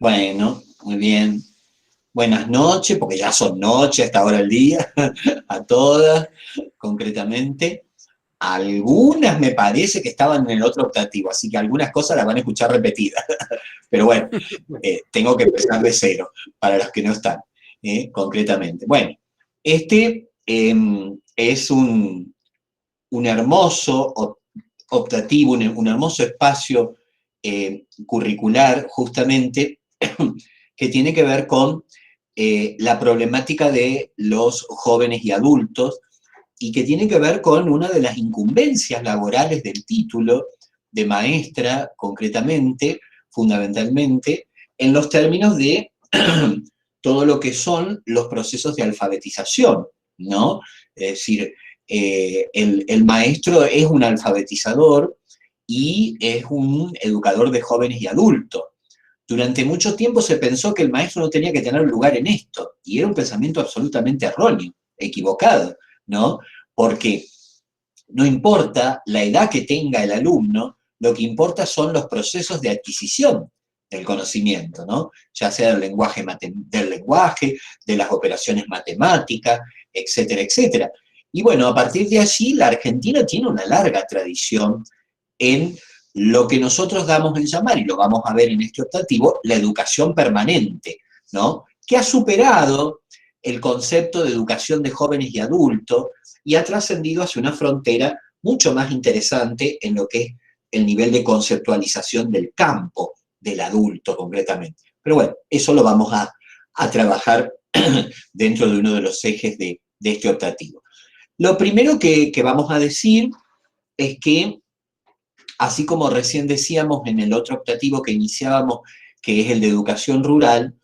Bueno, muy bien. Buenas noches, porque ya son noches a esta hora del día, a todas, concretamente. Algunas me parece que estaban en el otro optativo, así que algunas cosas las van a escuchar repetidas. Pero bueno, tengo que empezar de cero para los que no están, concretamente. Bueno, este es un hermoso optativo, un hermoso espacio curricular, justamente, que tiene que ver con la problemática de los jóvenes y adultos y que tiene que ver con una de las incumbencias laborales del título de maestra, concretamente, fundamentalmente, en los términos de todo lo que son los procesos de alfabetización, ¿no? Es decir, el maestro es un alfabetizador y es un educador de jóvenes y adultos. Durante mucho tiempo se pensó que el maestro no tenía que tener lugar en esto, y era un pensamiento absolutamente erróneo, equivocado, ¿no? Porque no importa la edad que tenga el alumno, lo que importa son los procesos de adquisición del conocimiento, ¿no? Ya sea del lenguaje, de las operaciones matemáticas, etcétera, etcétera. Y bueno, a partir de allí, la Argentina tiene una larga tradición en lo que nosotros damos en llamar, y lo vamos a ver en este optativo, la educación permanente, ¿no? Que ha superado el concepto de educación de jóvenes y adultos y ha trascendido hacia una frontera mucho más interesante en lo que es el nivel de conceptualización del campo, del adulto concretamente. Pero bueno, eso lo vamos a trabajar dentro de uno de los ejes de este optativo. Lo primero que vamos a decir es que, así como recién decíamos en el otro optativo que iniciábamos, que es el de educación rural,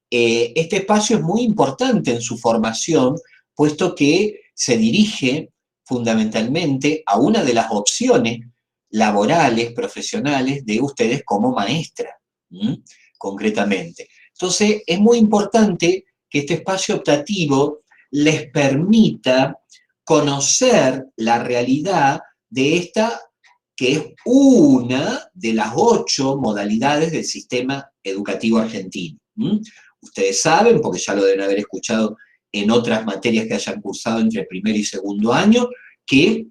este espacio es muy importante en su formación, puesto que se dirige fundamentalmente a una de las opciones laborales, profesionales de ustedes como maestra, concretamente. Entonces, es muy importante que este espacio optativo les permita conocer la realidad de esta, que es una de las 8 modalidades del sistema educativo argentino. Ustedes saben, porque ya lo deben haber escuchado en otras materias que hayan cursado entre primer y segundo año, que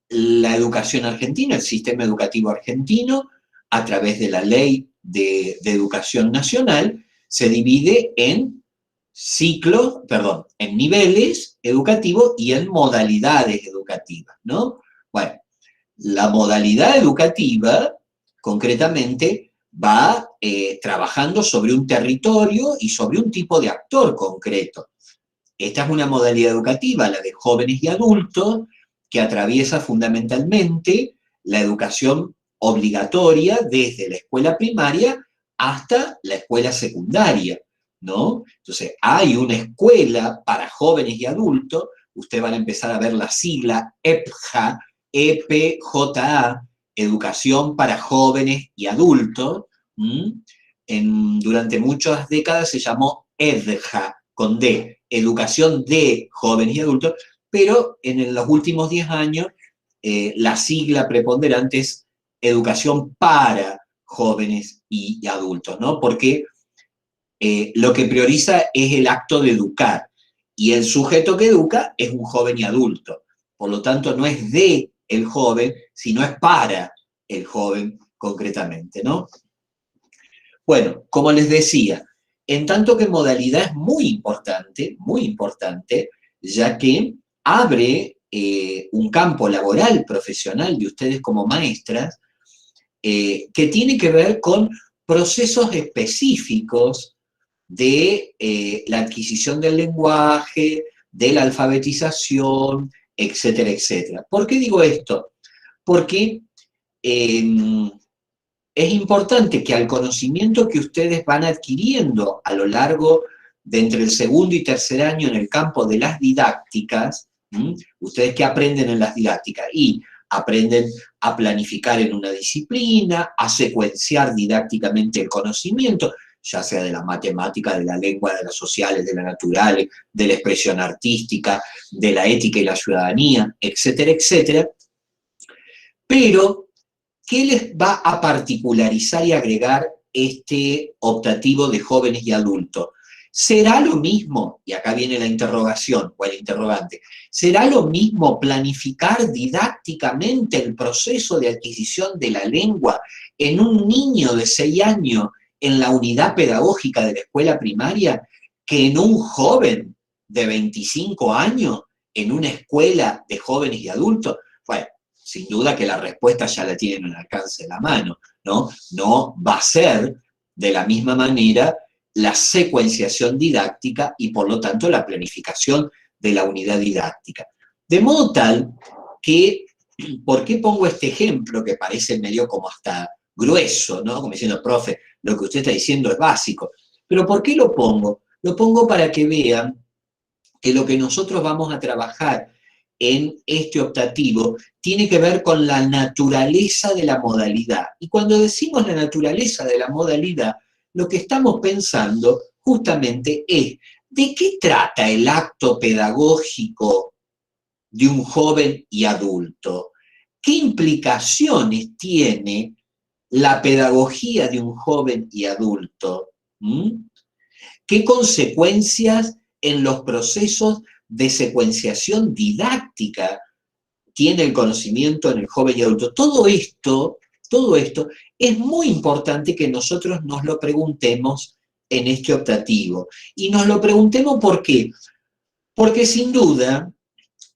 la educación argentina, el sistema educativo argentino, a través de la ley de educación nacional, se divide en ciclos, perdón, en niveles educativos y en modalidades educativas, ¿no? Bueno, la modalidad educativa, concretamente, va trabajando sobre un territorio y sobre un tipo de actor concreto. Esta es una modalidad educativa, la de jóvenes y adultos, que atraviesa fundamentalmente la educación obligatoria desde la escuela primaria hasta la escuela secundaria, ¿no? Entonces, hay una escuela para jóvenes y adultos, ustedes van a empezar a ver la sigla EPJA, EPJA, Educación para Jóvenes y Adultos. Durante muchas décadas se llamó EDJA, con D, Educación de Jóvenes y Adultos, pero en los últimos 10 años la sigla preponderante es Educación para Jóvenes y Adultos, ¿no? Porque lo que prioriza es el acto de educar, y el sujeto que educa es un joven y adulto. Por lo tanto, no es de el joven, sino es para el joven concretamente, ¿no? Bueno, como les decía, en tanto que modalidad es muy importante, ya que abre un campo laboral profesional de ustedes como maestras, que tiene que ver con procesos específicos de la adquisición del lenguaje, de la alfabetización, etcétera, etcétera. ¿Por qué digo esto? Porque es importante que al conocimiento que ustedes van adquiriendo a lo largo de entre el segundo y tercer año en el campo de las didácticas, ustedes que aprenden en las didácticas y aprenden a planificar en una disciplina, a secuenciar didácticamente el conocimiento, ya sea de la matemática, de la lengua, de las sociales, de las naturales, de la expresión artística, de la ética y la ciudadanía, etcétera, etcétera. Pero ¿qué les va a particularizar y agregar este optativo de jóvenes y adultos? ¿Será lo mismo, y acá viene la interrogación o el interrogante, será lo mismo planificar didácticamente el proceso de adquisición de la lengua en un niño de 6 años en la unidad pedagógica de la escuela primaria que en un joven de 25 años en una escuela de jóvenes y adultos? Bueno, sin duda que la respuesta ya la tienen al alcance de la mano, ¿no? No va a ser de la misma manera la secuenciación didáctica y por lo tanto la planificación de la unidad didáctica. De modo tal que, ¿por qué pongo este ejemplo que parece medio como hasta grueso, ¿no? Como diciendo, profe, lo que usted está diciendo es básico. Pero ¿por qué lo pongo? Lo pongo para que vean que lo que nosotros vamos a trabajar en este optativo tiene que ver con la naturaleza de la modalidad. Y cuando decimos la naturaleza de la modalidad, lo que estamos pensando justamente es de qué trata el acto pedagógico de un joven y adulto. ¿Qué implicaciones tiene la pedagogía de un joven y adulto? ¿Qué consecuencias en los procesos de secuenciación didáctica tiene el conocimiento en el joven y adulto? Todo esto es muy importante que nosotros nos lo preguntemos en este optativo. Y nos lo preguntemos ¿por qué? Porque sin duda,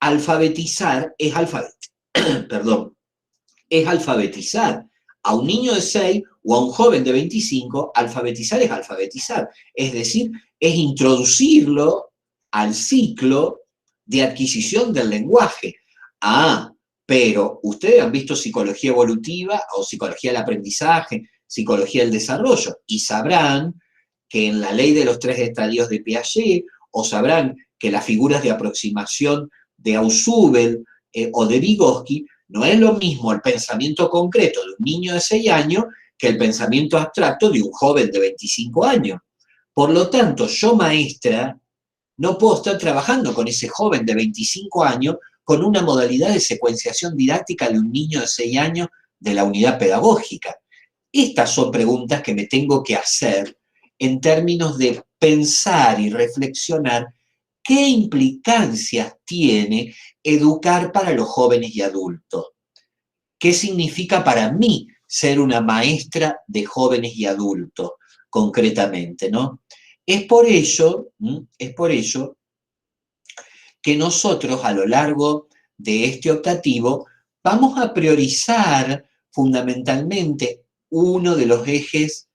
alfabetizar es perdón, es alfabetizar. A un niño de 6 o a un joven de 25, alfabetizar es alfabetizar. Es decir, es introducirlo al ciclo de adquisición del lenguaje. Ah, pero ustedes han visto psicología evolutiva o psicología del aprendizaje, psicología del desarrollo, y sabrán que en la ley de los 3 estadios de Piaget, o sabrán que las figuras de aproximación de Ausubel o de Vygotsky, no es lo mismo el pensamiento concreto de un niño de 6 años que el pensamiento abstracto de un joven de 25 años. Por lo tanto, yo, maestra, no puedo estar trabajando con ese joven de 25 años con una modalidad de secuenciación didáctica de un niño de 6 años de la unidad pedagógica. Estas son preguntas que me tengo que hacer en términos de pensar y reflexionar qué implicancias tiene educar para los jóvenes y adultos. ¿Qué significa para mí ser una maestra de jóvenes y adultos, concretamente, ¿no? Es por ello que nosotros a lo largo de este optativo vamos a priorizar fundamentalmente uno de los ejes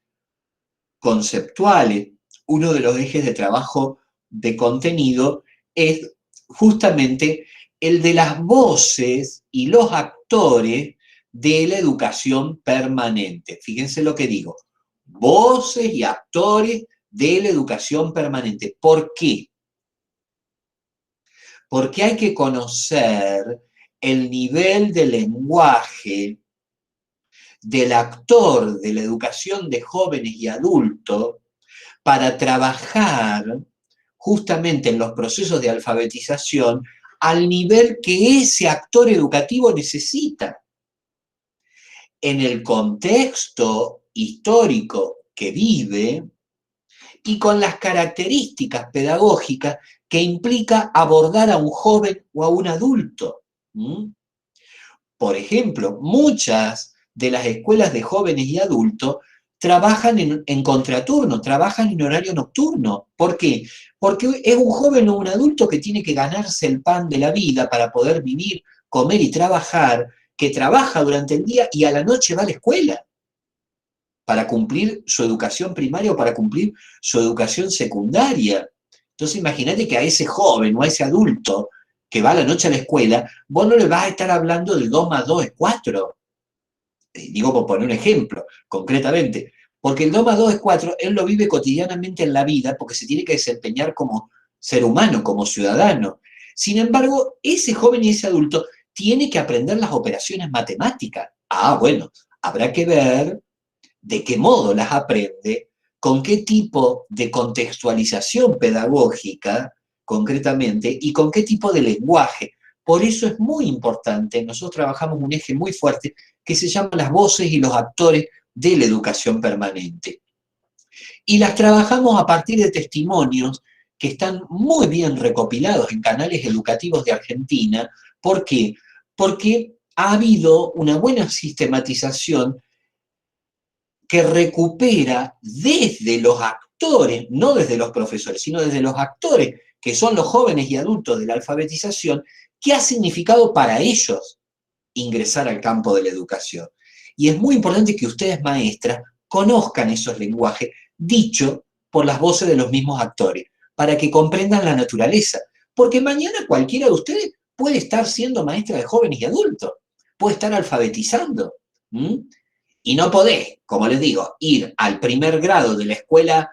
conceptuales, uno de los ejes de trabajo de contenido es justamente el de las voces y los actores de la educación permanente. Fíjense lo que digo, voces y actores de la educación permanente. ¿Por qué? Porque hay que conocer el nivel de lenguaje del actor de la educación de jóvenes y adultos para trabajar justamente en los procesos de alfabetización al nivel que ese actor educativo necesita. En el contexto histórico que vive y con las características pedagógicas que implica abordar a un joven o a un adulto. Por ejemplo, muchas de las escuelas de jóvenes y adultos trabajan en contraturno, trabajan en horario nocturno. ¿Por qué? Porque es un joven o un adulto que tiene que ganarse el pan de la vida para poder vivir, comer y trabajar, que trabaja durante el día y a la noche va a la escuela para cumplir su educación primaria o para cumplir su educación secundaria. Entonces imagínate que a ese joven o a ese adulto que va a la noche a la escuela, vos no le vas a estar hablando del 2 más 2 es 4. Digo por poner un ejemplo, concretamente. Porque el 2 más 2 es 4, él lo vive cotidianamente en la vida porque se tiene que desempeñar como ser humano, como ciudadano. Sin embargo, ese joven y ese adulto tiene que aprender las operaciones matemáticas. Ah, bueno, habrá que ver de qué modo las aprende, con qué tipo de contextualización pedagógica, concretamente, y con qué tipo de lenguaje. Por eso es muy importante, nosotros trabajamos un eje muy fuerte que se llama las voces y los actores de la educación permanente. Y las trabajamos a partir de testimonios que están muy bien recopilados en canales educativos de Argentina. ¿Por qué? Porque ha habido una buena sistematización que recupera desde los actores, no desde los profesores, sino desde los actores, que son los jóvenes y adultos de la alfabetización, qué ha significado para ellos ingresar al campo de la educación. Y es muy importante que ustedes, maestras, conozcan esos lenguajes dichos por las voces de los mismos actores, para que comprendan la naturaleza. Porque mañana cualquiera de ustedes puede estar siendo maestra de jóvenes y adultos, puede estar alfabetizando. Y no podés, como les digo, ir al primer grado de la escuela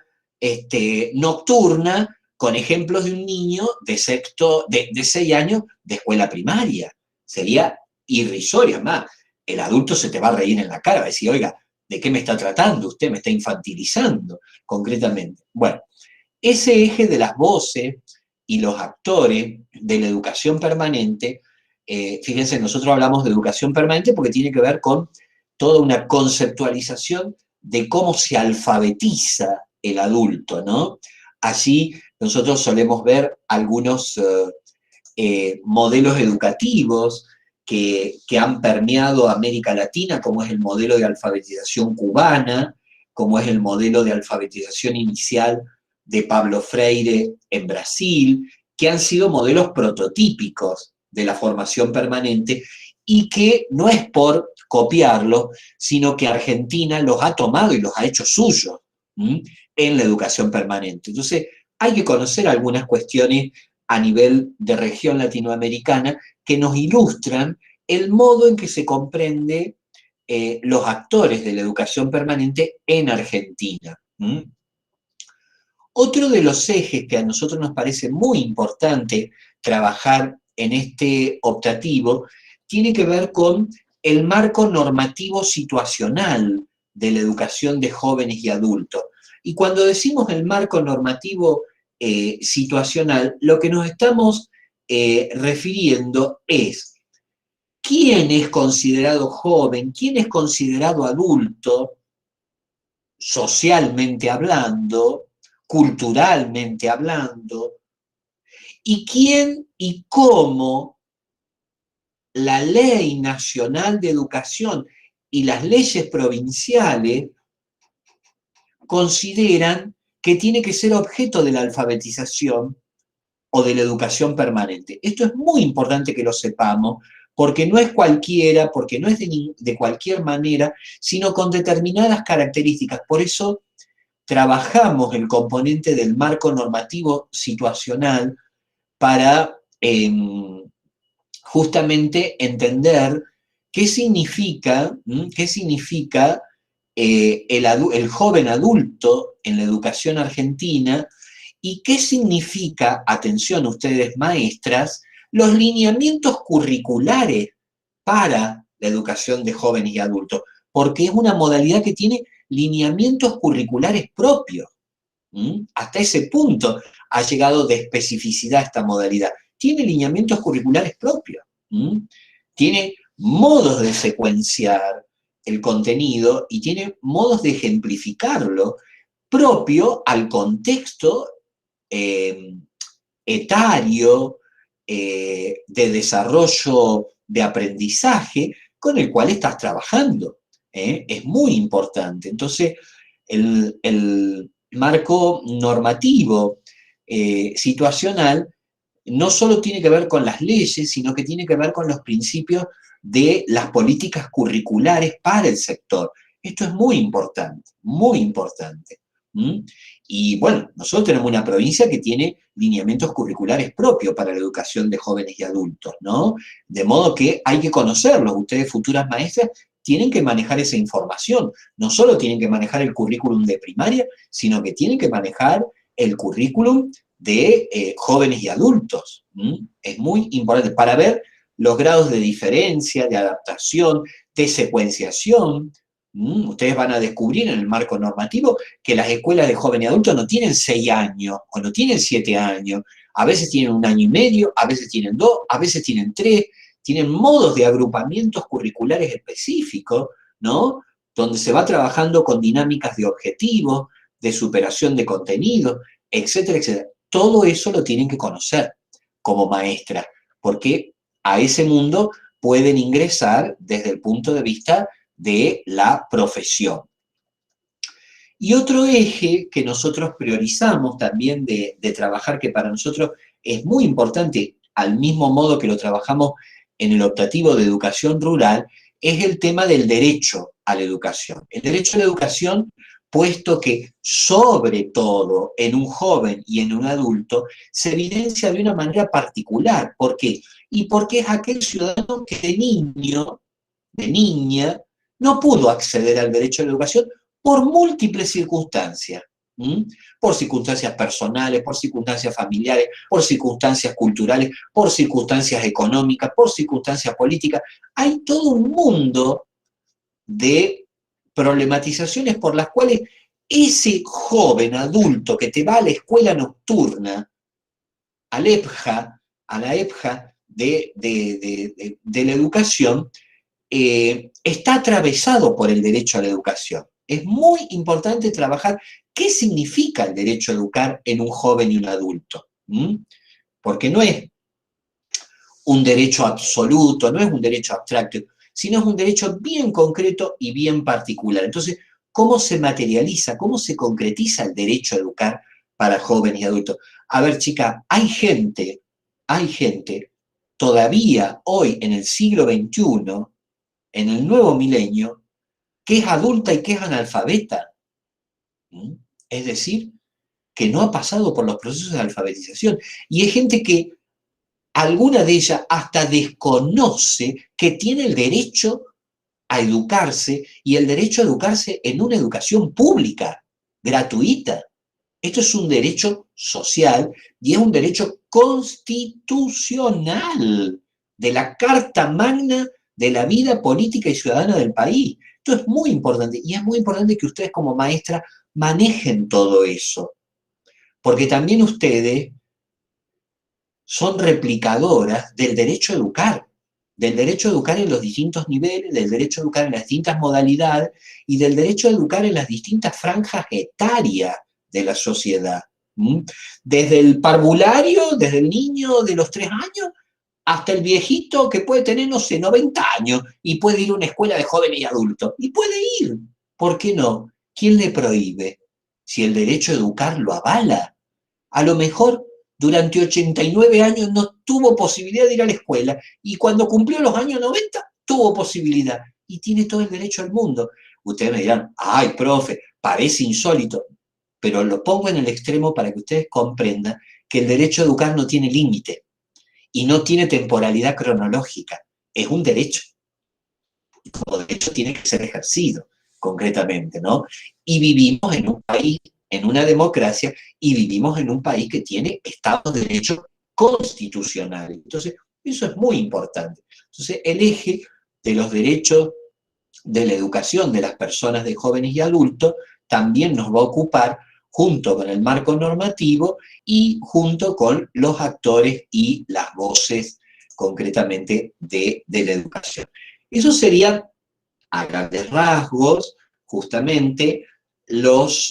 nocturna con ejemplos de un niño de 6 años de escuela primaria. Sería irrisorio. Más, el adulto se te va a reír en la cara, va a decir, oiga, ¿de qué me está tratando? Usted me está infantilizando, concretamente. Bueno, ese eje de las voces y los actores de la educación permanente, fíjense, nosotros hablamos de educación permanente porque tiene que ver con toda una conceptualización de cómo se alfabetiza el adulto, ¿no? Allí nosotros solemos ver algunos modelos educativos que han permeado América Latina, como es el modelo de alfabetización cubana, como es el modelo de alfabetización inicial de Pablo Freire en Brasil, que han sido modelos prototípicos de la formación permanente y que no es por copiarlos, sino que Argentina los ha tomado y los ha hecho suyos en la educación permanente. Entonces, hay que conocer algunas cuestiones a nivel de región latinoamericana que nos ilustran el modo en que se comprende los actores de la educación permanente en Argentina. Otro de los ejes que a nosotros nos parece muy importante trabajar en este optativo tiene que ver con el marco normativo situacional de la educación de jóvenes y adultos. Y cuando decimos el marco normativo situacional, lo que nos estamos refiriendo es quién es considerado joven, quién es considerado adulto, socialmente hablando, culturalmente hablando, y quién y cómo la Ley Nacional de Educación y las leyes provinciales consideran que tiene que ser objeto de la alfabetización o de la educación permanente. Esto es muy importante que lo sepamos, porque no es cualquiera, porque no es de cualquier manera, sino con determinadas características. Por eso trabajamos el componente del marco normativo situacional para justamente entender qué significa el joven adulto en la educación argentina y qué significa, atención ustedes maestras, los lineamientos curriculares para la educación de jóvenes y adultos, porque es una modalidad que tiene lineamientos curriculares propios. Hasta ese punto ha llegado de especificidad esta modalidad. Tiene lineamientos curriculares propios. Tiene modos de secuenciar el contenido y tiene modos de ejemplificarlo propio al contexto etario de desarrollo de aprendizaje con el cual estás trabajando. Es muy importante. Entonces, el marco normativo situacional no solo tiene que ver con las leyes, sino que tiene que ver con los principios de las políticas curriculares para el sector. Esto es muy importante, muy importante. Y bueno, nosotros tenemos una provincia que tiene lineamientos curriculares propios para la educación de jóvenes y adultos, ¿no? De modo que hay que conocerlos. Ustedes, futuras maestras, tienen que manejar esa información. No solo tienen que manejar el currículum de primaria, sino que tienen que manejar el currículum de jóvenes y adultos. Es muy importante para ver los grados de diferencia, de adaptación, de secuenciación. Ustedes van a descubrir en el marco normativo que las escuelas de jóvenes y adultos no tienen 6 años o no tienen 7 años. A veces tienen 1 año y medio, a veces tienen 2, a veces tienen 3, tienen modos de agrupamientos curriculares específicos, ¿no? Donde se va trabajando con dinámicas de objetivos, de superación de contenido, etcétera, etcétera. Todo eso lo tienen que conocer como maestra, porque a ese mundo pueden ingresar desde el punto de vista de la profesión. Y otro eje que nosotros priorizamos también de trabajar, que para nosotros es muy importante, al mismo modo que lo trabajamos en el optativo de educación rural, es el tema del derecho a la educación. El derecho a la educación, puesto que sobre todo en un joven y en un adulto, se evidencia de una manera particular. ¿Por qué? Y porque es aquel ciudadano que de niño, de niña, no pudo acceder al derecho a la educación por múltiples circunstancias. ¿Mm? Por circunstancias personales, por circunstancias familiares, por circunstancias culturales, por circunstancias económicas, por circunstancias políticas. Hay todo un mundo de problematizaciones por las cuales ese joven adulto que te va a la escuela nocturna, al EPJA, a la EPJA de la educación, está atravesado por el derecho a la educación. Es muy importante trabajar qué significa el derecho a educar en un joven y un adulto. Porque no es un derecho absoluto, no es un derecho abstracto, sino es un derecho bien concreto y bien particular. Entonces, ¿cómo se materializa, cómo se concretiza el derecho a educar para jóvenes y adultos? A ver, chica, hay gente todavía hoy en el siglo XXI, en el nuevo milenio, que es adulta y que es analfabeta. Es decir, que no ha pasado por los procesos de alfabetización. Y hay gente que, alguna de ellas, hasta desconoce que tiene el derecho a educarse y el derecho a educarse en una educación pública, gratuita. Esto es un derecho social y es un derecho constitucional de la Carta Magna de la vida política y ciudadana del país. Esto es muy importante y es muy importante que ustedes como maestra manejen todo eso, porque también ustedes son replicadoras del derecho a educar, del derecho a educar en los distintos niveles, del derecho a educar en las distintas modalidades y del derecho a educar en las distintas franjas etarias de la sociedad. Desde el parvulario, desde el niño de los 3 años, hasta el viejito que puede tener, no sé, 90 años y puede ir a una escuela de jóvenes y adultos. Y puede ir. ¿Por qué no? ¿Quién le prohíbe? Si el derecho a educar lo avala. A lo mejor durante 89 años no tuvo posibilidad de ir a la escuela y cuando cumplió los años 90 tuvo posibilidad y tiene todo el derecho al mundo. Ustedes me dirán, ay, profe, parece insólito, pero lo pongo en el extremo para que ustedes comprendan que el derecho a educar no tiene límite y no tiene temporalidad cronológica, es un derecho. Y como derecho tiene que ser ejercido concretamente, ¿no? Y vivimos en un país, en una democracia, y vivimos en un país que tiene Estado de Derecho constitucional. Entonces, eso es muy importante. Entonces, el eje de los derechos de la educación de las personas de jóvenes y adultos también nos va a ocupar junto con el marco normativo y junto con los actores y las voces concretamente de la educación. Eso serían, a grandes rasgos, justamente las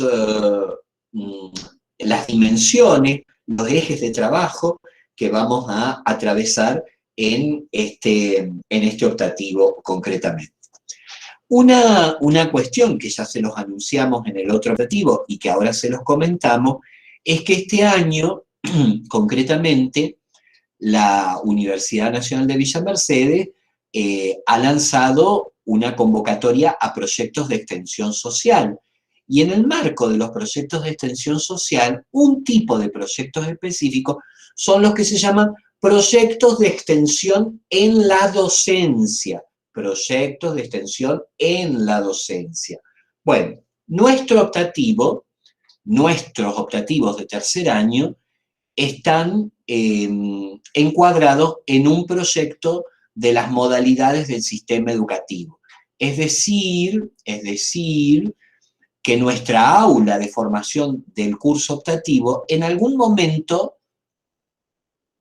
dimensiones, los ejes de trabajo que vamos a atravesar en este optativo concretamente. Una cuestión que ya se los anunciamos en el otro optativo y que ahora se los comentamos, es que este año, concretamente, la Universidad Nacional de Villa Mercedes ha lanzado una convocatoria a proyectos de extensión social. Y en el marco de los proyectos de extensión social, un tipo de proyectos específicos son los que se llaman proyectos de extensión en la docencia. Proyectos de extensión en la docencia. Bueno, nuestros optativos de tercer año están encuadrados en un proyecto de las modalidades del sistema educativo. Es decir, que nuestra aula de formación del curso optativo en algún momento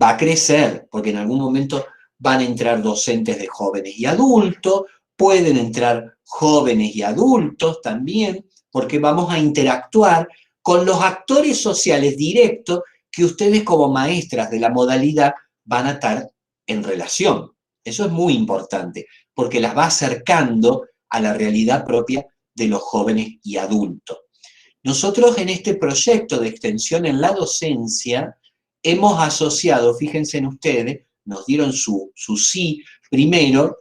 va a crecer, porque en algún momento van a entrar docentes de jóvenes y adultos, pueden entrar jóvenes y adultos también, porque vamos a interactuar con los actores sociales directos que ustedes como maestras de la modalidad van a estar en relación. Eso es muy importante, porque las va acercando a la realidad propia de los jóvenes y adultos. Nosotros en este proyecto de extensión en la docencia hemos asociado, fíjense en ustedes, nos dieron su sí primero,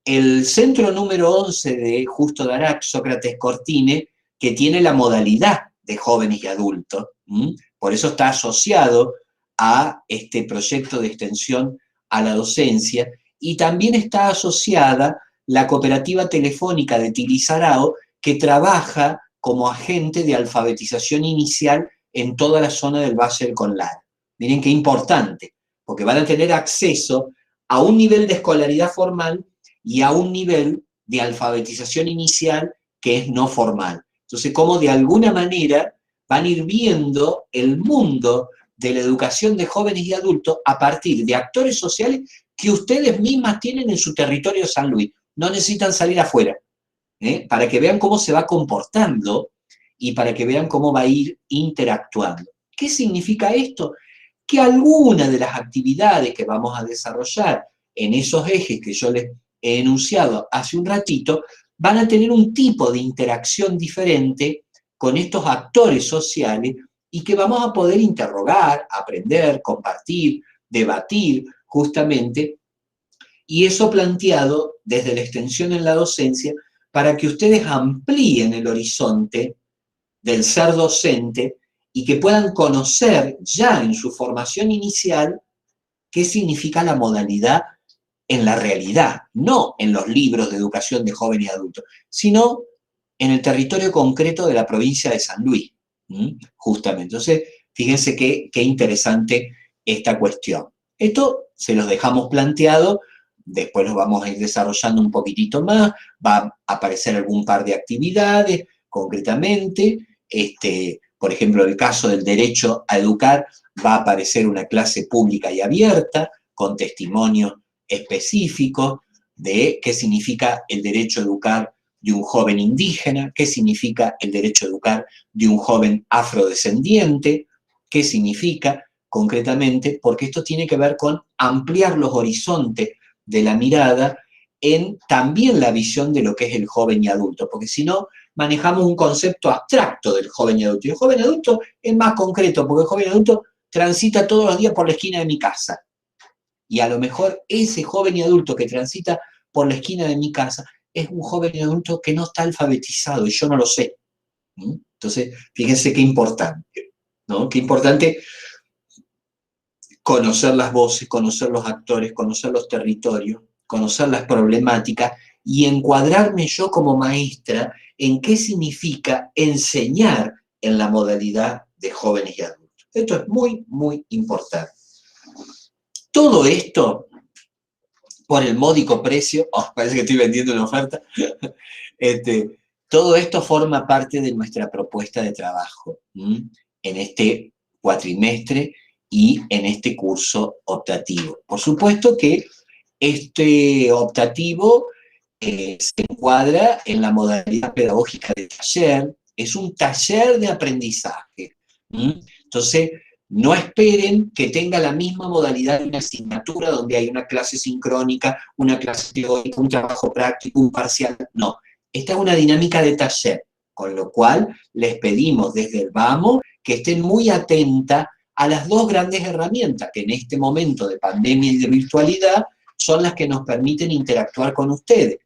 el centro número 11 de Justo Darac, Sócrates Cortine, que tiene la modalidad de jóvenes y adultos. Por eso está asociado a este proyecto de extensión a la docencia, y también está asociada la cooperativa telefónica de Tilizarao, que trabaja como agente de alfabetización inicial en toda la zona del Valle del Conlar. Miren qué importante, porque van a tener acceso a un nivel de escolaridad formal y a un nivel de alfabetización inicial que es no formal. Entonces, como de alguna manera van a ir viendo el mundo de la educación de jóvenes y adultos a partir de actores sociales que ustedes mismas tienen en su territorio de San Luis. No necesitan salir afuera, para que vean cómo se va comportando y para que vean cómo va a ir interactuando. ¿Qué significa esto? Que algunas de las actividades que vamos a desarrollar en esos ejes que yo les he enunciado hace un ratito, van a tener un tipo de interacción diferente con estos actores sociales y que vamos a poder interrogar, aprender, compartir, debatir justamente, y eso planteado desde la extensión en la docencia para que ustedes amplíen el horizonte del ser docente y que puedan conocer ya en su formación inicial qué significa la modalidad en la realidad, no en los libros de educación de jóvenes y adultos, sino en el territorio concreto de la provincia de San Luis, justamente. Entonces, fíjense qué interesante esta cuestión. Esto se los dejamos planteado, después lo vamos a ir desarrollando un poquitito más, va a aparecer algún par de actividades, concretamente, por ejemplo, el caso del derecho a educar, va a aparecer una clase pública y abierta, con testimonios específicos de qué significa el derecho a educar de un joven indígena, qué significa el derecho a educar de un joven afrodescendiente, qué significa concretamente, porque esto tiene que ver con ampliar los horizontes de la mirada en también la visión de lo que es el joven y adulto, porque si no, manejamos un concepto abstracto del joven y adulto. Y el joven adulto es más concreto, porque el joven adulto transita todos los días por la esquina de mi casa. Y a lo mejor ese joven y adulto que transita por la esquina de mi casa es un joven y adulto que no está alfabetizado y yo no lo sé. Entonces, fíjense qué importante, ¿no? Qué importante conocer las voces, conocer los actores, conocer los territorios, conocer las problemáticas y encuadrarme yo como maestra en qué significa enseñar en la modalidad de jóvenes y adultos. Esto es muy, muy importante. Todo esto, por el módico precio, parece que estoy vendiendo una oferta, todo esto forma parte de nuestra propuesta de trabajo en este cuatrimestre y en este curso optativo. Por supuesto que este optativo se encuadra en la modalidad pedagógica de taller, es un taller de aprendizaje. Entonces, no esperen que tenga la misma modalidad de una asignatura donde hay una clase sincrónica, una clase teórica, un trabajo práctico, un parcial. No, esta es una dinámica de taller, con lo cual les pedimos desde el vamos que estén muy atentas a las dos grandes herramientas que en este momento de pandemia y de virtualidad son las que nos permiten interactuar con ustedes.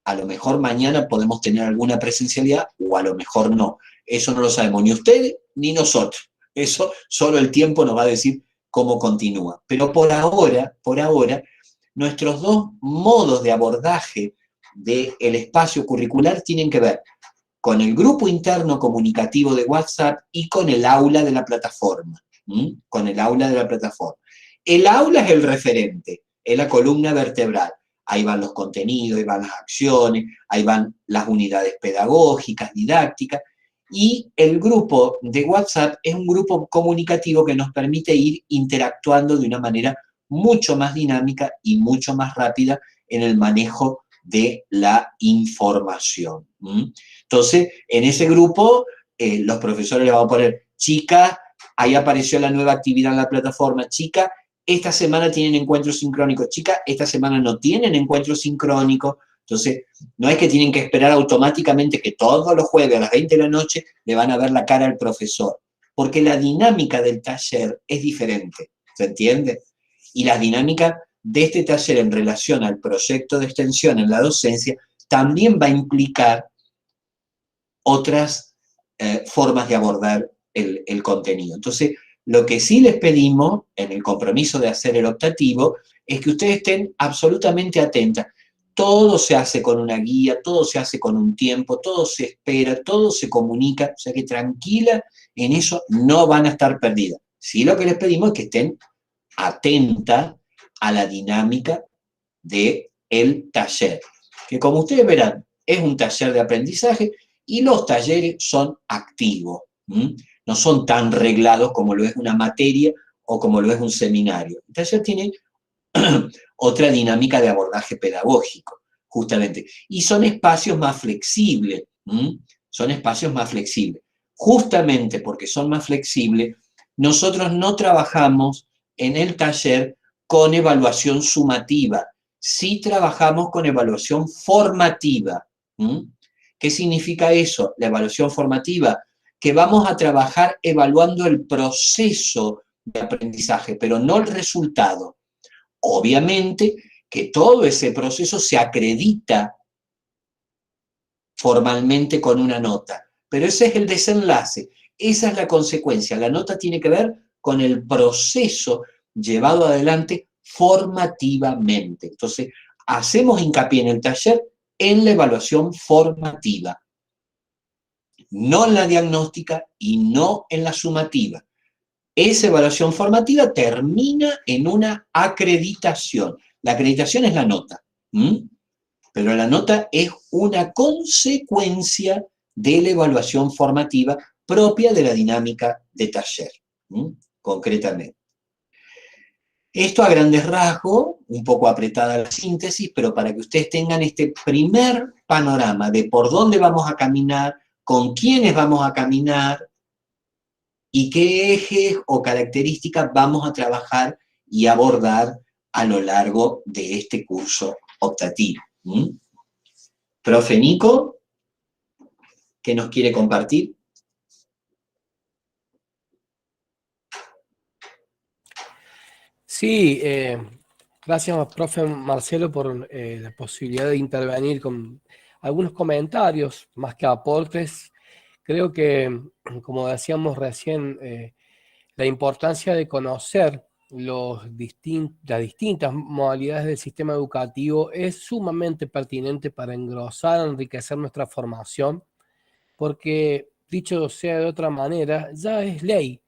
A lo mejor mañana podemos tener alguna presencialidad o a lo mejor no. Eso no lo sabemos ni ustedes ni nosotros. Eso solo el tiempo nos va a decir cómo continúa. Pero por ahora, nuestros dos modos de abordaje del espacio curricular tienen que ver con el grupo interno comunicativo de WhatsApp y con el aula de la plataforma. Con el aula de la plataforma. El aula es el referente, es la columna vertebral. Ahí van los contenidos, ahí van las acciones, ahí van las unidades pedagógicas, didácticas, Y el grupo de WhatsApp es un grupo comunicativo que nos permite ir interactuando de una manera mucho más dinámica y mucho más rápida en el manejo de la información. Entonces, en ese grupo, los profesores le van a poner, chica, ahí apareció la nueva actividad en la plataforma, chica, esta semana tienen encuentros sincrónicos, chica, esta semana no tienen encuentros sincrónicos. Entonces, no es que tienen que esperar automáticamente que todos los jueves a las 20 de la noche le van a ver la cara al profesor, porque la dinámica del taller es diferente, ¿se entiende? Y la dinámica de este taller en relación al proyecto de extensión en la docencia también va a implicar otras formas de abordar el contenido. Entonces, lo que sí les pedimos en el compromiso de hacer el optativo es que ustedes estén absolutamente atentas. Todo se hace con una guía, todo se hace con un tiempo, todo se espera, todo se comunica, o sea que tranquila, en eso no van a estar perdidas. Sí, lo que les pedimos es que estén atentas a la dinámica del taller, que como ustedes verán, es un taller de aprendizaje y los talleres son activos, no son tan reglados como lo es una materia o como lo es un seminario. El taller tiene otra dinámica de abordaje pedagógico, justamente. Y son espacios más flexibles, son espacios más flexibles. Justamente porque son más flexibles, nosotros no trabajamos en el taller con evaluación sumativa, sí trabajamos con evaluación formativa. ¿Qué significa eso? La evaluación formativa, que vamos a trabajar evaluando el proceso de aprendizaje, pero no el resultado. Obviamente que todo ese proceso se acredita formalmente con una nota, pero ese es el desenlace, esa es la consecuencia. La nota tiene que ver con el proceso llevado adelante formativamente. Entonces, hacemos hincapié en el taller en la evaluación formativa, no en la diagnóstica y no en la sumativa. Esa evaluación formativa termina en una acreditación. La acreditación es la nota, pero la nota es una consecuencia de la evaluación formativa propia de la dinámica de taller, concretamente. Esto a grandes rasgos, un poco apretada la síntesis, pero para que ustedes tengan este primer panorama de por dónde vamos a caminar, con quiénes vamos a caminar, y qué ejes o características vamos a trabajar y abordar a lo largo de este curso optativo. Profe Nico, ¿qué nos quiere compartir? Sí, gracias, profe Marcelo, por la posibilidad de intervenir con algunos comentarios, más que aportes. Creo que, como decíamos recién, la importancia de conocer las distintas modalidades del sistema educativo es sumamente pertinente para engrosar, enriquecer nuestra formación, porque, dicho sea de otra manera, ya es ley,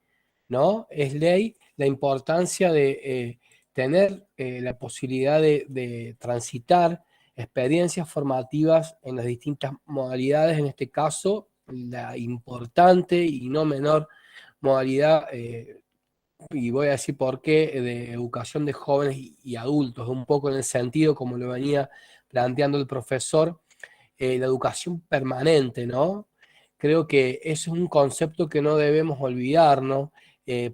¿no? Es ley la importancia de tener la posibilidad de transitar experiencias formativas en las distintas modalidades, en este caso, la importante y no menor modalidad, y voy a decir por qué, de educación de jóvenes y adultos, un poco en el sentido como lo venía planteando el profesor, la educación permanente, ¿no? Creo que eso es un concepto que no debemos olvidarnos,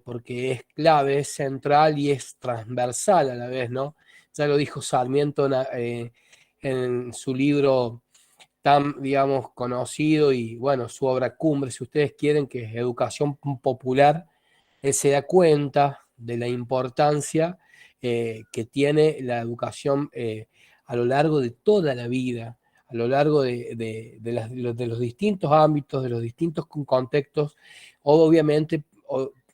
porque es clave, es central y es transversal a la vez, ¿no? Ya lo dijo Sarmiento en su libro tan, digamos, conocido y, bueno, su obra cumbre, si ustedes quieren, que es Educación Popular. Él se da cuenta de la importancia que tiene la educación a lo largo de toda la vida, a lo largo de los distintos ámbitos, de los distintos contextos, obviamente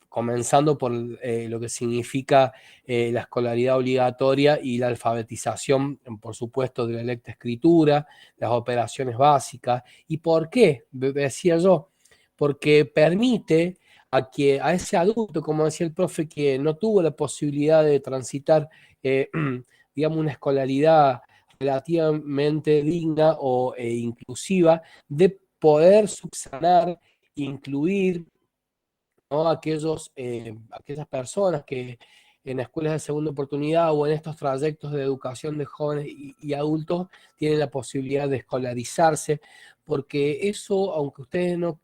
comenzando por lo que significa la escolaridad obligatoria y la alfabetización, por supuesto, de la lectoescritura, las operaciones básicas. ¿Y por qué? Decía yo, porque permite a ese adulto, como decía el profe, que no tuvo la posibilidad de transitar, digamos, una escolaridad relativamente digna o inclusiva, de poder subsanar incluir, ¿no? Aquellas personas que en escuelas de segunda oportunidad o en estos trayectos de educación de jóvenes y adultos tienen la posibilidad de escolarizarse, porque eso, aunque ustedes no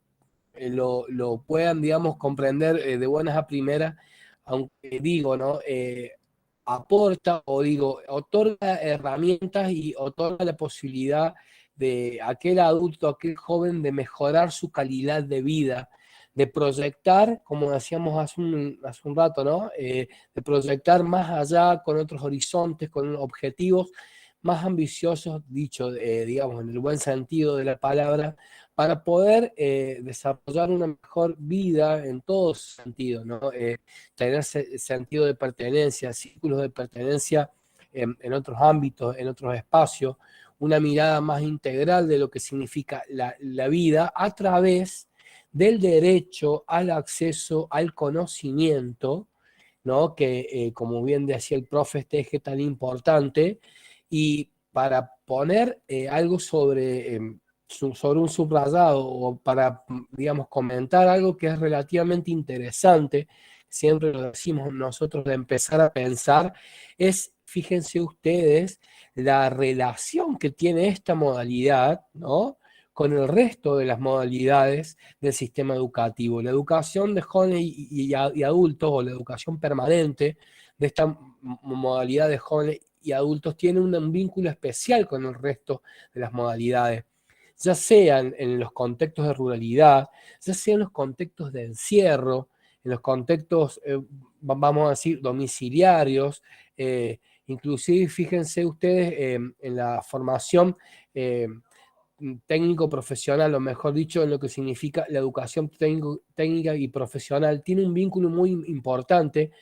lo puedan, digamos, comprender de buenas a primeras, aunque digo, ¿no? Aporta o digo, otorga herramientas y otorga la posibilidad de aquel adulto, aquel joven, de mejorar su calidad de vida, de proyectar, como decíamos hace un rato, ¿no? De proyectar más allá con otros horizontes, con objetivos más ambiciosos, dicho, digamos, en el buen sentido de la palabra, para poder desarrollar una mejor vida en todos sentidos, ¿no? Tener sentido de pertenencia, círculos de pertenencia en otros ámbitos, en otros espacios, una mirada más integral de lo que significa la vida a través del derecho al acceso al conocimiento, ¿no? Que como bien decía el profe, este eje tan importante, y para poner algo sobre un subrayado o para, digamos, comentar algo que es relativamente interesante, siempre lo decimos nosotros, de empezar a pensar, es, fíjense ustedes, la relación que tiene esta modalidad, ¿no? Con el resto de las modalidades del sistema educativo. La educación de jóvenes y adultos, o la educación permanente de esta modalidad de jóvenes y adultos, tiene un vínculo especial con el resto de las modalidades, ya sean en los contextos de ruralidad, ya sean en los contextos de encierro, en los contextos, vamos a decir, domiciliarios, inclusive fíjense ustedes en la formación técnico profesional, o mejor dicho, en lo que significa la educación técnica y profesional, tiene un vínculo muy importante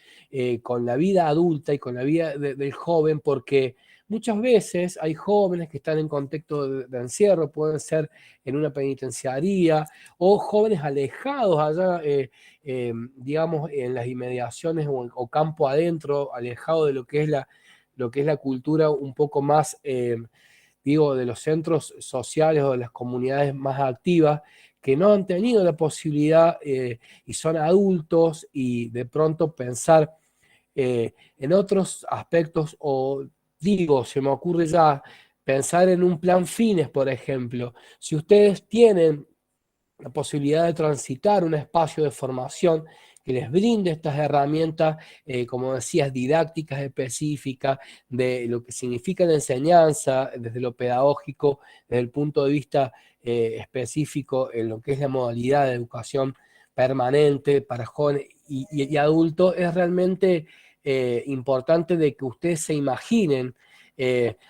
con la vida adulta y con la vida del joven, porque muchas veces hay jóvenes que están en contexto de encierro, pueden ser en una penitenciaría, o jóvenes alejados allá, digamos, en las inmediaciones o campo adentro, alejados de lo que es la cultura un poco más digo, de los centros sociales o de las comunidades más activas, que no han tenido la posibilidad y son adultos, y de pronto pensar en otros aspectos, o digo, se me ocurre ya pensar en un plan fines, por ejemplo. Si ustedes tienen la posibilidad de transitar un espacio de formación que les brinde estas herramientas, como decías, didácticas específicas, de lo que significa la enseñanza, desde lo pedagógico, desde el punto de vista específico en lo que es la modalidad de educación permanente para jóvenes y adultos, es realmente importante de que ustedes se imaginen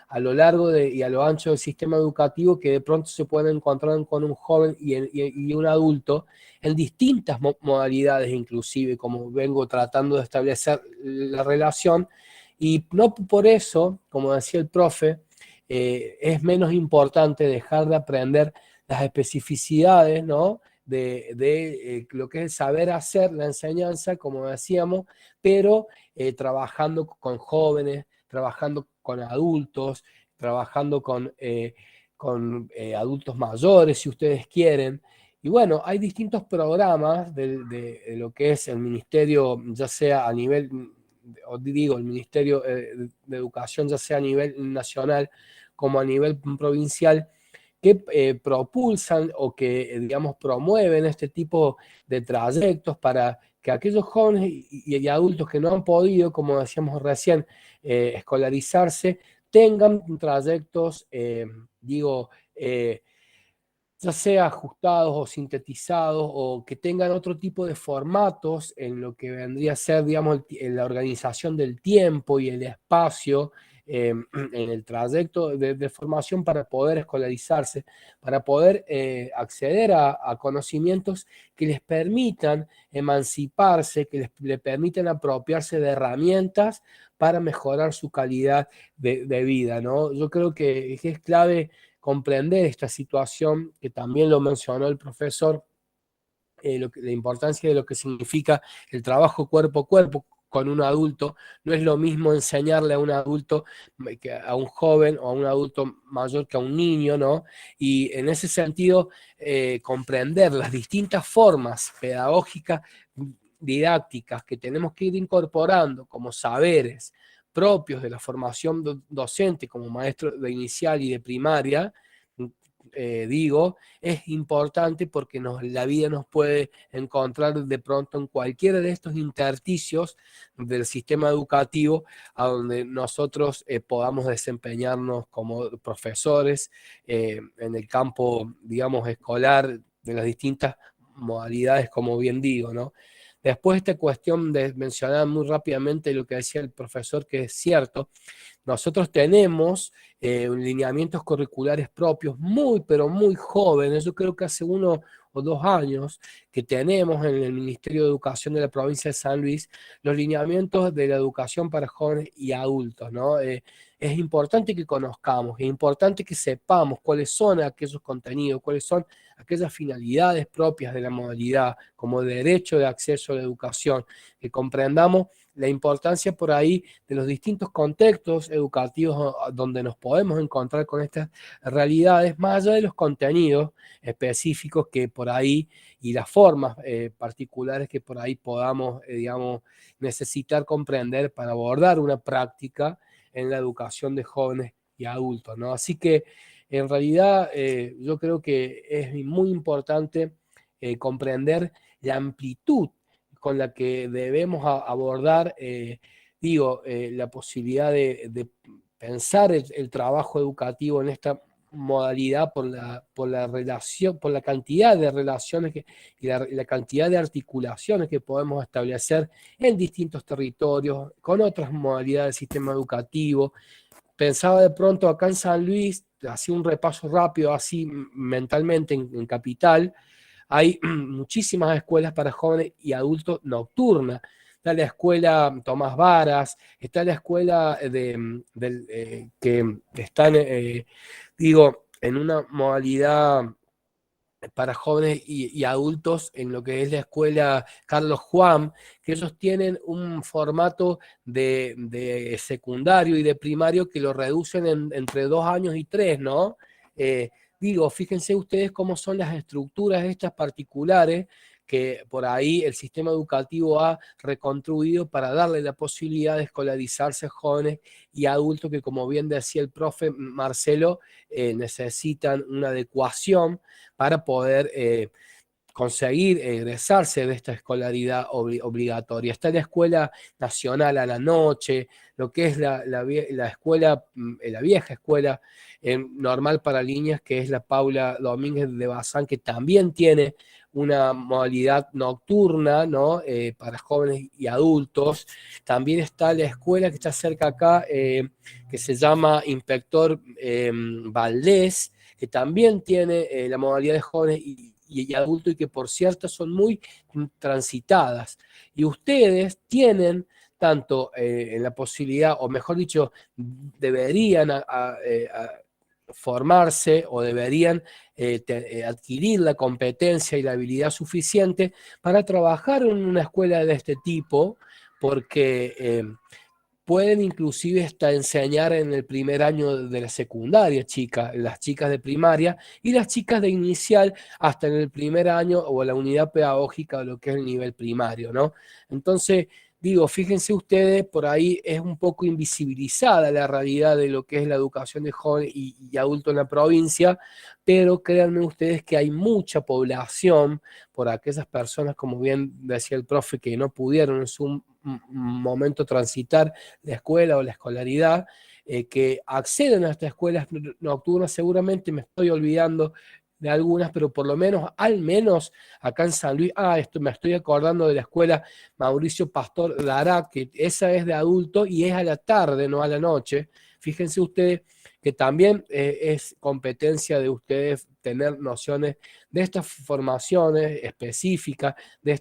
a lo largo y a lo ancho del sistema educativo, que de pronto se pueden encontrar con un joven y un adulto en distintas modalidades, inclusive, como vengo tratando de establecer la relación, y no por eso, como decía el profe, es menos importante dejar de aprender las especificidades, ¿no? De lo que es el saber hacer, la enseñanza, como decíamos, pero trabajando con jóvenes, trabajando con adultos, trabajando con adultos mayores, si ustedes quieren. Y bueno, hay distintos programas de lo que es el ministerio, ya sea a nivel, os digo, el Ministerio de Educación, ya sea a nivel nacional como a nivel provincial, que propulsan o que, digamos, promueven este tipo de trayectos para que aquellos jóvenes y adultos que no han podido, como decíamos recién, escolarizarse, tengan trayectos, digo, ya sea ajustados o sintetizados, o que tengan otro tipo de formatos en lo que vendría a ser, digamos, en la organización del tiempo y el espacio en el trayecto de formación, para poder escolarizarse, para poder acceder a conocimientos que les permitan emanciparse, que le permitan apropiarse de herramientas para mejorar su calidad de vida, ¿no? Yo creo que es clave comprender esta situación, que también lo mencionó el profesor, la importancia de lo que significa el trabajo cuerpo a cuerpo, con un adulto. No es lo mismo enseñarle a un adulto que a un joven o a un adulto mayor que a un niño, ¿no? Y en ese sentido, comprender las distintas formas pedagógicas, didácticas que tenemos que ir incorporando como saberes propios de la formación docente como maestro de inicial y de primaria, digo, es importante porque la vida nos puede encontrar de pronto en cualquiera de estos intersticios del sistema educativo a donde nosotros podamos desempeñarnos como profesores en el campo, digamos, escolar de las distintas modalidades, como bien digo, ¿no? Después esta cuestión de mencionar muy rápidamente lo que decía el profesor, que es cierto, nosotros tenemos lineamientos curriculares propios muy, pero muy jóvenes. Yo creo que hace 1 o 2 años que tenemos en el Ministerio de Educación de la provincia de San Luis los lineamientos de la educación para jóvenes y adultos, ¿no? Es importante que conozcamos, es importante que sepamos cuáles son aquellos contenidos, cuáles son aquellas finalidades propias de la modalidad como derecho de acceso a la educación, que comprendamos la importancia por ahí de los distintos contextos educativos donde nos podemos encontrar con estas realidades, más allá de los contenidos específicos que por ahí y las formas particulares que por ahí podamos, digamos, necesitar comprender para abordar una práctica en la educación de jóvenes y adultos, ¿no? Así que en realidad yo creo que es muy importante comprender la amplitud con la que debemos abordar, la posibilidad de pensar el trabajo educativo en esta modalidad por la relación, por la cantidad de relaciones y la cantidad de articulaciones que podemos establecer en distintos territorios, con otras modalidades del sistema educativo. Pensaba de pronto acá en San Luis, hacía un repaso rápido así mentalmente en Capital, hay muchísimas escuelas para jóvenes y adultos nocturnas. Está la escuela Tomás Varas, está la escuela que están, digo, en una modalidad para jóvenes y adultos en lo que es la escuela Carlos Juan, que ellos tienen un formato de secundario y de primario que lo reducen entre 2 años y 3, ¿no? Fíjense ustedes cómo son las estructuras estas particulares que por ahí el sistema educativo ha reconstruido para darle la posibilidad de escolarizarse a jóvenes y adultos que, como bien decía el profe Marcelo, necesitan una adecuación para poder conseguir egresarse de esta escolaridad obligatoria. Está la escuela nacional a la noche, lo que es la escuela, la vieja escuela normal para niñas, que es la Paula Domínguez de Bazán, que también tiene una modalidad nocturna, ¿no? Para jóvenes y adultos. También está la escuela que está cerca acá, que se llama Inspector Valdés, que también tiene la modalidad de jóvenes y adultos y que por cierto son muy transitadas. Y ustedes tienen tanto en la posibilidad, o mejor dicho, deberían formarse o deberían adquirir la competencia y la habilidad suficiente para trabajar en una escuela de este tipo, porque pueden inclusive hasta enseñar en el primer año de la secundaria, las chicas de primaria y las chicas de inicial hasta en el primer año o la unidad pedagógica de lo que es el nivel primario, ¿no? Entonces, fíjense ustedes, por ahí es un poco invisibilizada la realidad de lo que es la educación de joven y adulto en la provincia, pero créanme ustedes que hay mucha población por aquellas personas, como bien decía el profe, que no pudieron en su momento transitar la escuela o la escolaridad, que acceden a estas escuelas nocturnas. Seguramente me estoy olvidando de algunas, pero por lo menos, al menos acá en San Luis, me estoy acordando de la escuela Mauricio Pastor Lara, que esa es de adulto y es a la tarde, no a la noche. Fíjense ustedes que también es competencia de ustedes tener nociones de estas formaciones específicas, de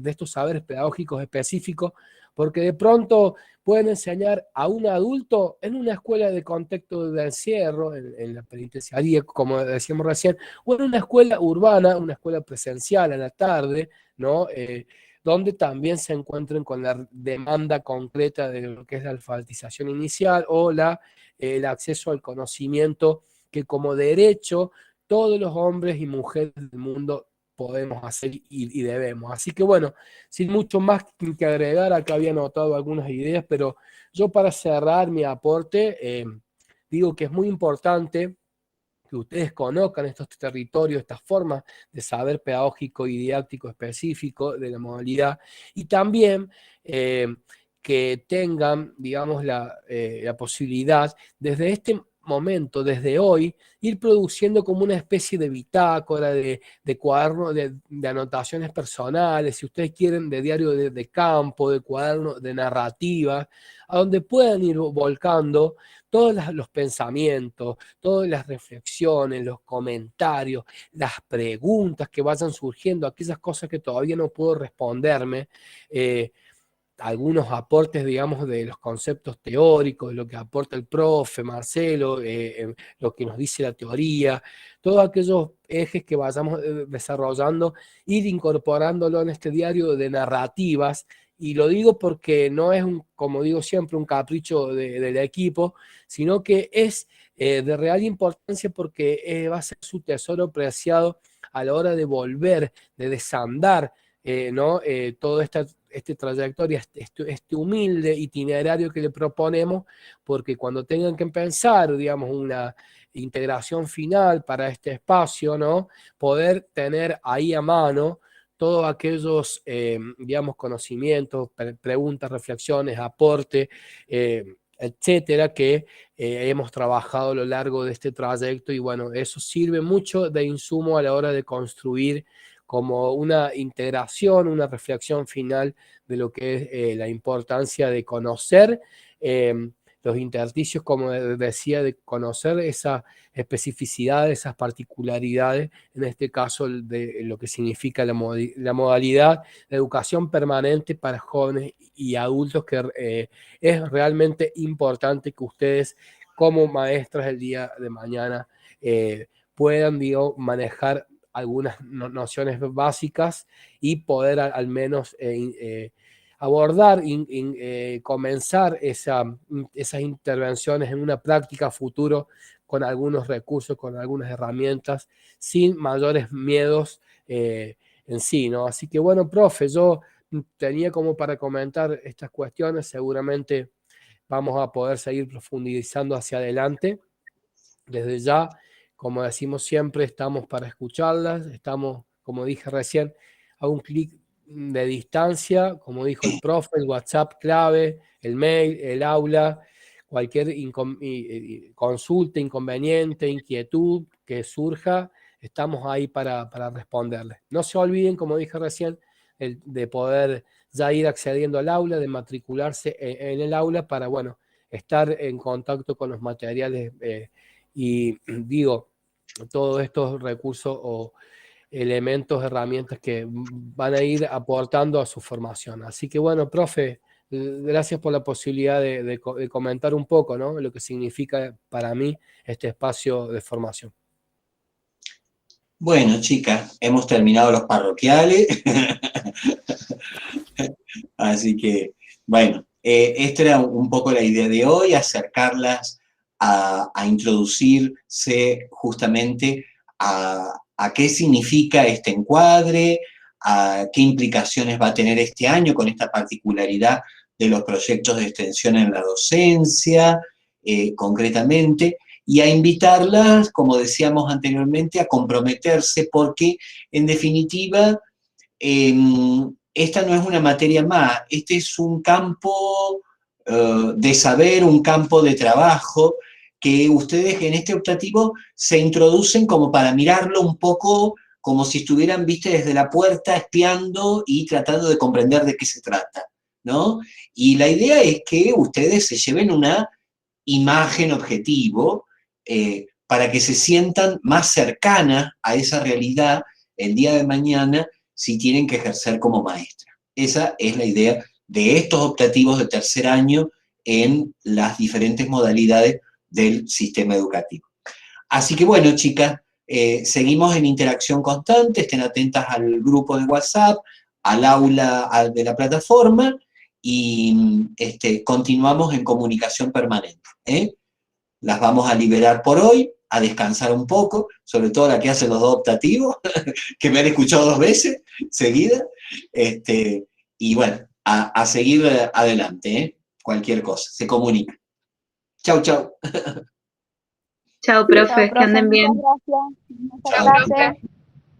estos saberes pedagógicos específicos, porque de pronto pueden enseñar a un adulto en una escuela de contexto de encierro, en la penitenciaría, como decíamos recién, o en una escuela urbana, una escuela presencial a la tarde, ¿no? donde también se encuentren con la demanda concreta de lo que es la alfabetización inicial o el acceso al conocimiento que como derecho todos los hombres y mujeres del mundo podemos hacer y debemos. Así que bueno, sin mucho más que agregar, acá había anotado algunas ideas, pero yo para cerrar mi aporte, digo que es muy importante que ustedes conozcan estos territorios, estas formas de saber pedagógico y didáctico específico de la modalidad, y también que tengan, digamos, la posibilidad desde este momento, desde hoy, ir produciendo como una especie de bitácora, de cuaderno, de anotaciones personales, si ustedes quieren, de diario de campo, de cuaderno de narrativa, a donde puedan ir volcando todos los pensamientos, todas las reflexiones, los comentarios, las preguntas que vayan surgiendo, aquellas cosas que todavía no puedo responderme, algunos aportes, digamos, de los conceptos teóricos, de lo que aporta el profe Marcelo, lo que nos dice la teoría, todos aquellos ejes que vayamos desarrollando, ir incorporándolo en este diario de narrativas. Y lo digo porque no es, como digo siempre, un capricho del equipo, sino que es de real importancia porque va a ser su tesoro preciado a la hora de volver, de desandar, ¿no? Toda esta trayectoria, este humilde itinerario que le proponemos, porque cuando tengan que pensar, digamos, una integración final para este espacio, ¿no? Poder tener ahí a mano todos aquellos, digamos, conocimientos, preguntas, reflexiones, aporte, etcétera, que hemos trabajado a lo largo de este trayecto y bueno, eso sirve mucho de insumo a la hora de construir como una integración, una reflexión final de lo que es la importancia de conocer los intersticios, como decía, de conocer esas especificidades, esas particularidades, en este caso de lo que significa la modalidad de educación permanente para jóvenes y adultos, que es realmente importante que ustedes como maestras el día de mañana puedan, digo, manejar algunas nociones básicas y poder al menos abordar, comenzar esas intervenciones en una práctica futuro con algunos recursos, con algunas herramientas, sin mayores miedos en sí, ¿no? Así que bueno, profe, yo tenía como para comentar estas cuestiones, seguramente vamos a poder seguir profundizando hacia adelante. Desde ya, como decimos siempre, estamos para escucharlas, estamos, como dije recién, a un clic de distancia, como dijo el profe, el WhatsApp clave, el mail, el aula, cualquier consulta, inconveniente, inquietud que surja, estamos ahí para responderles. No se olviden, como dije recién, de poder ya ir accediendo al aula, de matricularse en el aula para, bueno, estar en contacto con los materiales y digo, todos estos recursos o elementos, herramientas que van a ir aportando a su formación. Así que bueno, profe, gracias por la posibilidad de comentar un poco, ¿no? Lo que significa para mí este espacio de formación. Bueno, chicas, hemos terminado los parroquiales. Así que, bueno, esta era un poco la idea de hoy, acercarlas a introducirse justamente a qué significa este encuadre, a qué implicaciones va a tener este año con esta particularidad de los proyectos de extensión en la docencia, concretamente, y a invitarlas, como decíamos anteriormente, a comprometerse porque, en definitiva, esta no es una materia más, este es un campo de saber, un campo de trabajo que ustedes en este optativo se introducen como para mirarlo un poco como si estuvieran, viste, desde la puerta espiando y tratando de comprender de qué se trata, ¿no? Y la idea es que ustedes se lleven una imagen objetivo para que se sientan más cercanas a esa realidad el día de mañana si tienen que ejercer como maestra. Esa es la idea de estos optativos de tercer año en las diferentes modalidades del sistema educativo. Así que bueno, chicas, seguimos en interacción constante, estén atentas al grupo de WhatsApp, al aula de la plataforma y continuamos en comunicación permanente. Las vamos a liberar por hoy, a descansar un poco, sobre todo la que hace los dos optativos, que me han escuchado 2 veces seguidas, y bueno, a seguir adelante, cualquier cosa, se comunica. Chau, chau. Chao, profe, Chao, que profe, anden bien. muchas gracias. Muchas Chao. gracias.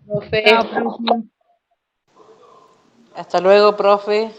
Profe. Chao, profe. Hasta luego, profe.